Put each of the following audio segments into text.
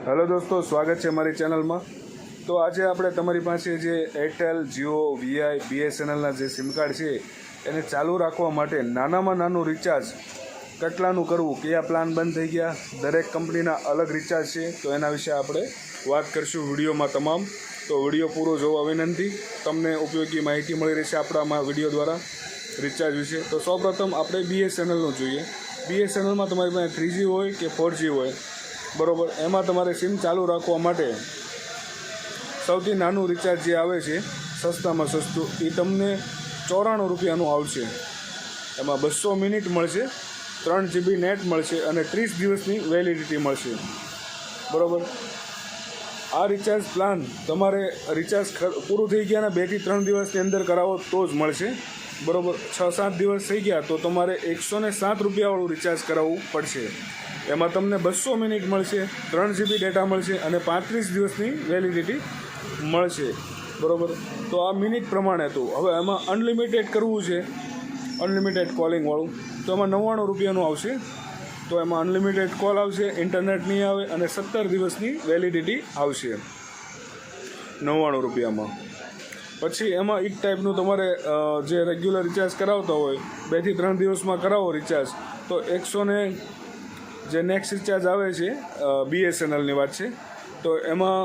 Hello दोस्तों, स्वागत है हमारी चैनल में। तो आज આપણે તમારી પાસે જે એરટેલ, જીઓ, વીઆઈ, બીએસએનએલના જે સિમ કાર્ડ છે એને ચાલુ રાખવા માટે નાનામાં નાનું રિચાર્જ કેટલાનું કરવું, કયા પ્લાન બંધ થઈ ગયા, દરેક કંપનીના અલગ રિચાર્જ છે, તો એના વિશે આપણે વાત કરીશું વિડીયોમાં તમામ। તો વિડીયો પૂરો જોવા વિનંતી, તમને ઉપયોગી માહિતી મળી રહેશે આપણા વિડીયો દ્વારા રિચાર્જ વિશે। તો સૌપ્રથમ આપણે બીએસએનએલનું જોઈએ। બીએસએનએલમાં તમારી પાસે 3G હોય કે 4G હોય, બરાબર, એમાં તમારે સિમ ચાલુ રાખવા માટે સૌથી નાનું રિચાર્જ જે આવે છે સસ્તામાં સસ્તું, એ તમને 94 રૂપિયાનું આવશે। એમાં 200 મિનિટ મળશે, 3 GB નેટ મળશે અને 30 દિવસની વેલિડિટી મળશે, બરાબર। આ રિચાર્જ પ્લાન તમારે રિચાર્જ પૂરું થઈ ગયાના 2 થી 3 દિવસની અંદર કરાવો તો જ મળશે, બરાબર। 6-7 દિવસ થઈ ગયા તો તમારે 107 રૂપિયાવાળું રિચાર્જ કરાવવું પડશે। એમાં તમને 200 મિનિટ મળશે, 3 GB ડેટા મળશે અને 35 દિવસની વેલિડિટી મળશે, બરાબર। તો આ મિનિટ પ્રમાણે હતું। હવે એમાં અનલિમિટેડ કરવું છે, અનલિમિટેડ કોલિંગવાળું, તો એમાં 99 રૂપિયાનું આવશે। તો એમાં અનલિમિટેડ કોલ આવશે, ઇન્ટરનેટ નહીં આવે અને 17 દિવસની વેલિડિટી આવશે 99 રૂપિયામાં। પછી એમાં એક ટાઈપનું તમારે જે રેગ્યુલર રિચાર્જ કરાવતા હોય 2 થી 3 દિવસમાં કરાવો રિચાર્જ, તો 100 જે નેક્સ્ટ રિચાર્જ આવે છે બીએસએનએલની વાત છે, તો એમાં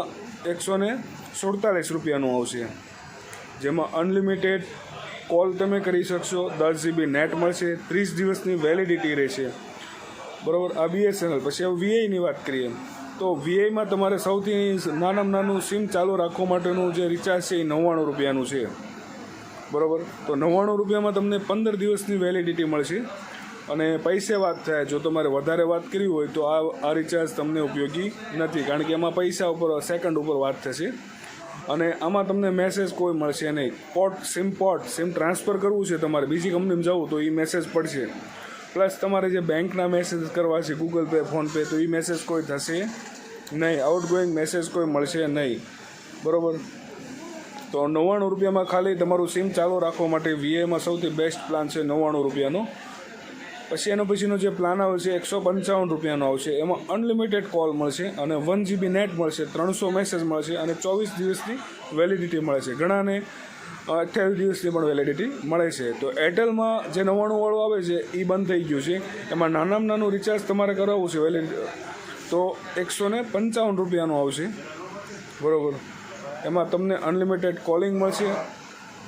147 રૂપિયાનું આવશે, જેમાં અનલિમિટેડ કોલ તમે કરી શકશો, 10 GB નેટ મળશે, 30 દિવસની વેલિડિટી રહેશે, બરાબર। આ બીએસએનએલ। પછી હવે વીઆઈની વાત કરીએ તો વીઆઈમાં તમારે સૌથી નાનામાં નાનું સિમ ચાલુ રાખવા માટેનું જે રિચાર્જ છે એ 99 રૂપિયાનું છે, બરાબર। તો 99 રૂપિયામાં તમને 15 દિવસની વેલિડિટી મળશે અને પૈસે વાત થાય, જો તમારે વધારે વાત કરવી હોય તો આ રિચાર્જ તમને ઉપયોગી નથી, કારણ કે એમાં પૈસા ઉપર સેકન્ડ ઉપર વાત થશે અને આમાં તમને મેસેજ કોઈ મળશે નહીં। સિમ ટ્રાન્સફર કરવું છે તમારે બીજી કંપનીમાં જવું તો એ મેસેજ પડશે, પ્લસ તમારે જે બેંકના મેસેજ કરવા છે ગૂગલ પે, ફોનપે, તો એ મેસેજ કોઈ થશે નહીં, આઉટગોઈંગ મેસેજ કોઈ મળશે નહીં, બરાબર। તો 99 રૂપિયામાં ખાલી તમારું સિમ ચાલુ રાખવા માટે વીઆઈમાં સૌથી બેસ્ટ પ્લાન છે 99 રૂપિયાનો। પછી એનો પછીનો જે પ્લાન આવે છે 155 રૂપિયાનો આવશે, એમાં અનલિમિટેડ કોલ મળશે અને 1 GB નેટ મળશે, 300 મેસેજ મળશે અને 24 દિવસની વેલિડિટી મળે છે, ઘણાને 28 દિવસની પણ વેલિડિટી મળે છે। તો એરટેલમાં જે 99 વાળું આવે છે એ બંધ થઈ ગયું છે, એમાં નાનામાં નાનું રિચાર્જ તમારે કરાવવું છે વેલિડિટી, તો 155 રૂપિયાનું આવશે, બરાબર। એમાં તમને અનલિમિટેડ કોલિંગ મળશે,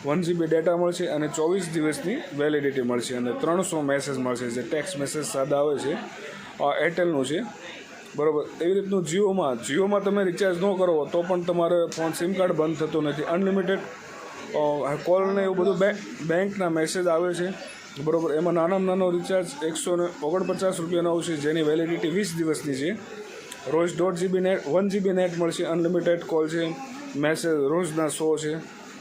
1 GB ડેટા મળશે અને 24 દિવસની વેલિડિટી મળશે અને 300 મેસેજ મળશે, જે ટેક્સ્ટ મેસેજ સાદા આવે છે, આ એરટેલનું છે, બરાબર। એવી રીતનું જીઓમાં તમે રિચાર્જ ન કરો તો પણ તમારે ફોન સિમ કાર્ડ બંધ થતો નથી, અનલિમિટેડ કોલ ને એવું બધું બેંકના મેસેજ આવે છે, બરાબર। એમાં નાનામાં નાનો રિચાર્જ 149 રૂપિયાનો આવશે, જેની વેલિડિટી 20 દિવસની છે, રોજ 1.5 GB નેટ, 1 GB નેટ મળશે, અનલિમિટેડ કોલ છે, મેસેજ રોજના 100 છે,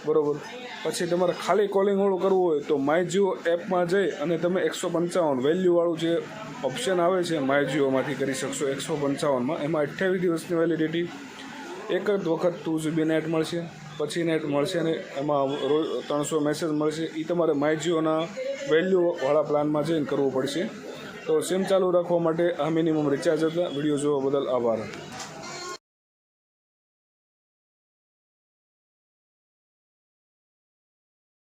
બરાબર। પછી તમારે ખાલી કોલિંગવાળું કરવું હોય તો માય જીઓ એપમાં જઈ અને તમે 155 વેલ્યુવાળું જે ઓપ્શન આવે છે માય જીઓમાંથી કરી શકશો 155માં। એમાં 28 દિવસની વેલિડિટી, એક જ વખત 2 GB નેટ મળશે, પછી નેટ મળશે અને એમાં રોજ 300 મેસેજ મળશે, એ તમારે માય જીઓના વેલ્યુવાળા પ્લાનમાં જઈને કરવું પડશે। તો સિમ ચાલુ રાખવા માટે આ મિનિમમ રિચાર્જ હતા। વિડીયો જોવા બદલ આભાર।